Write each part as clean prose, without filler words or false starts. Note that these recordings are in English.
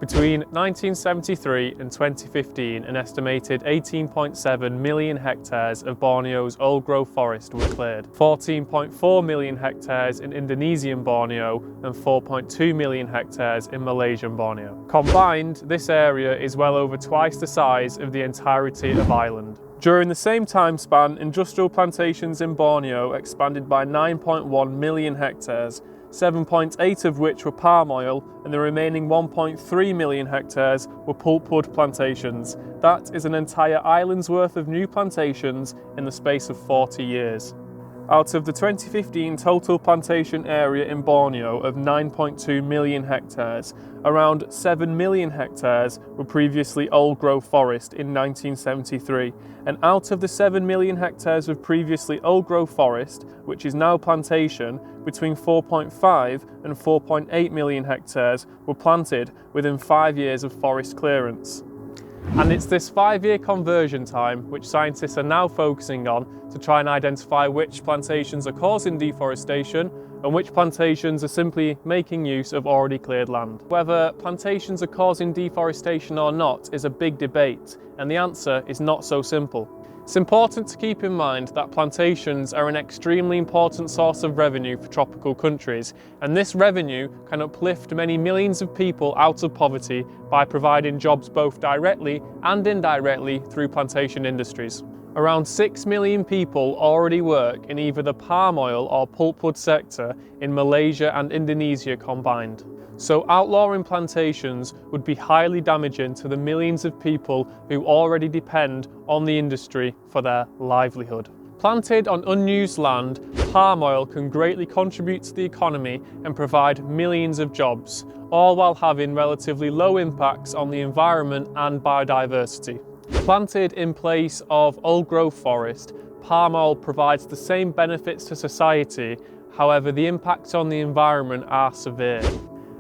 Between 1973 and 2015, an estimated 18.7 million hectares of Borneo's old-growth forest were cleared. 14.4 million hectares in Indonesian Borneo and 4.2 million hectares in Malaysian Borneo. Combined, this area is well over twice the size of the entirety of Ireland. During the same time span, industrial plantations in Borneo expanded by 9.1 million hectares, 7.8 of which were palm oil, and the remaining 1.3 million hectares were pulpwood plantations. That is an entire island's worth of new plantations in the space of 40 years. Out of the 2015 total plantation area in Borneo of 9.2 million hectares, around 7 million hectares were previously old-growth forest in 1973, and out of the 7 million hectares of previously old-growth forest, which is now plantation, between 4.5 and 4.8 million hectares were planted within 5 years of forest clearance. And it's this 5-year conversion time which scientists are now focusing on to try and identify which plantations are causing deforestation and which plantations are simply making use of already cleared land. Whether plantations are causing deforestation or not is a big debate, and the answer is not so simple. It's important to keep in mind that plantations are an extremely important source of revenue for tropical countries, and this revenue can uplift many millions of people out of poverty by providing jobs both directly and indirectly through plantation industries. Around 6 million people already work in either the palm oil or pulpwood sector in Malaysia and Indonesia combined. So outlawing plantations would be highly damaging to the millions of people who already depend on the industry for their livelihood. Planted on unused land, palm oil can greatly contribute to the economy and provide millions of jobs, all while having relatively low impacts on the environment and biodiversity. Planted in place of old-growth forest, palm oil provides the same benefits to society, however the impacts on the environment are severe.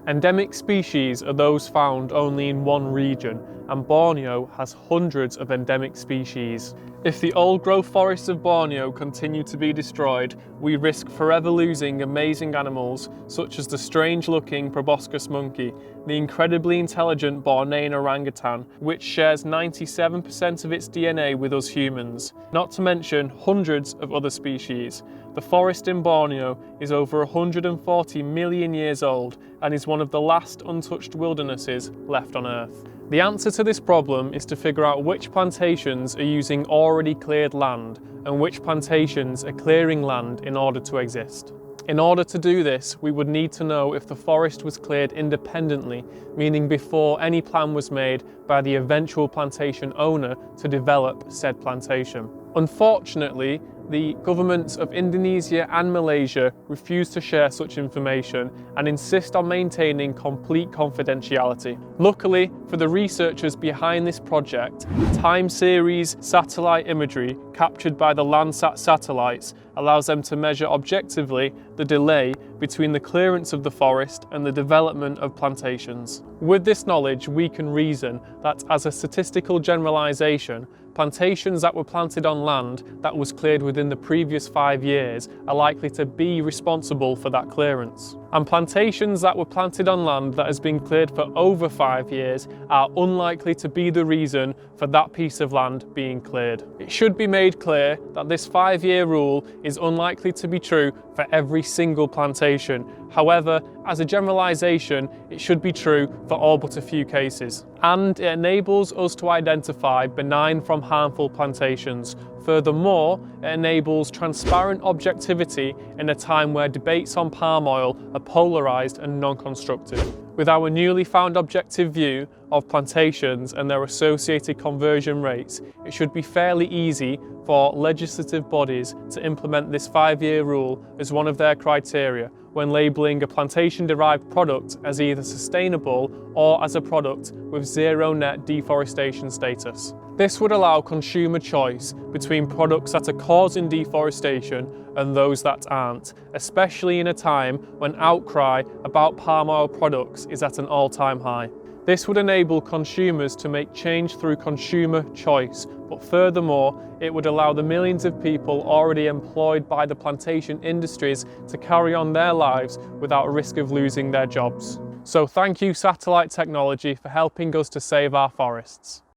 Endemic species are those found only in one region, and Borneo has hundreds of endemic species. If the old-growth forests of Borneo continue to be destroyed, we risk forever losing amazing animals such as the strange-looking proboscis monkey, the incredibly intelligent Bornean orangutan, which shares 97% of its DNA with us humans, not to mention hundreds of other species. The forest in Borneo is over 140 million years old and is one of the last untouched wildernesses left on Earth. The answer to this problem is to figure out which plantations are using already cleared land and which plantations are clearing land in order to exist. In order to do this, we would need to know if the forest was cleared independently, meaning before any plan was made by the eventual plantation owner to develop said plantation. Unfortunately, the governments of Indonesia and Malaysia refuse to share such information and insist on maintaining complete confidentiality. Luckily for the researchers behind this project, time series satellite imagery captured by the Landsat satellites allows them to measure objectively the delay between the clearance of the forest and the development of plantations. With this knowledge, we can reason that as a statistical generalization, plantations that were planted on land that was cleared within the previous 5 years are likely to be responsible for that clearance. And plantations that were planted on land that has been cleared for over 5 years are unlikely to be the reason for that piece of land being cleared. It should be made clear that this 5-year rule is unlikely to be true for every single plantation. However, as a generalization, it should be true for all but a few cases. And it enables us to identify benign from harmful plantations. Furthermore, it enables transparent objectivity in a time where debates on palm oil are polarised and non-constructive. With our newly found objective view of plantations and their associated conversion rates, it should be fairly easy for legislative bodies to implement this 5-year rule as one of their criteria when labelling a plantation-derived product as either sustainable or as a product with zero net deforestation status. This would allow consumer choice between products that are causing deforestation and those that aren't, especially in a time when outcry about palm oil products is at an all-time high. This would enable consumers to make change through consumer choice, but furthermore, it would allow the millions of people already employed by the plantation industries to carry on their lives without risk of losing their jobs. So thank you satellite technology for helping us to save our forests.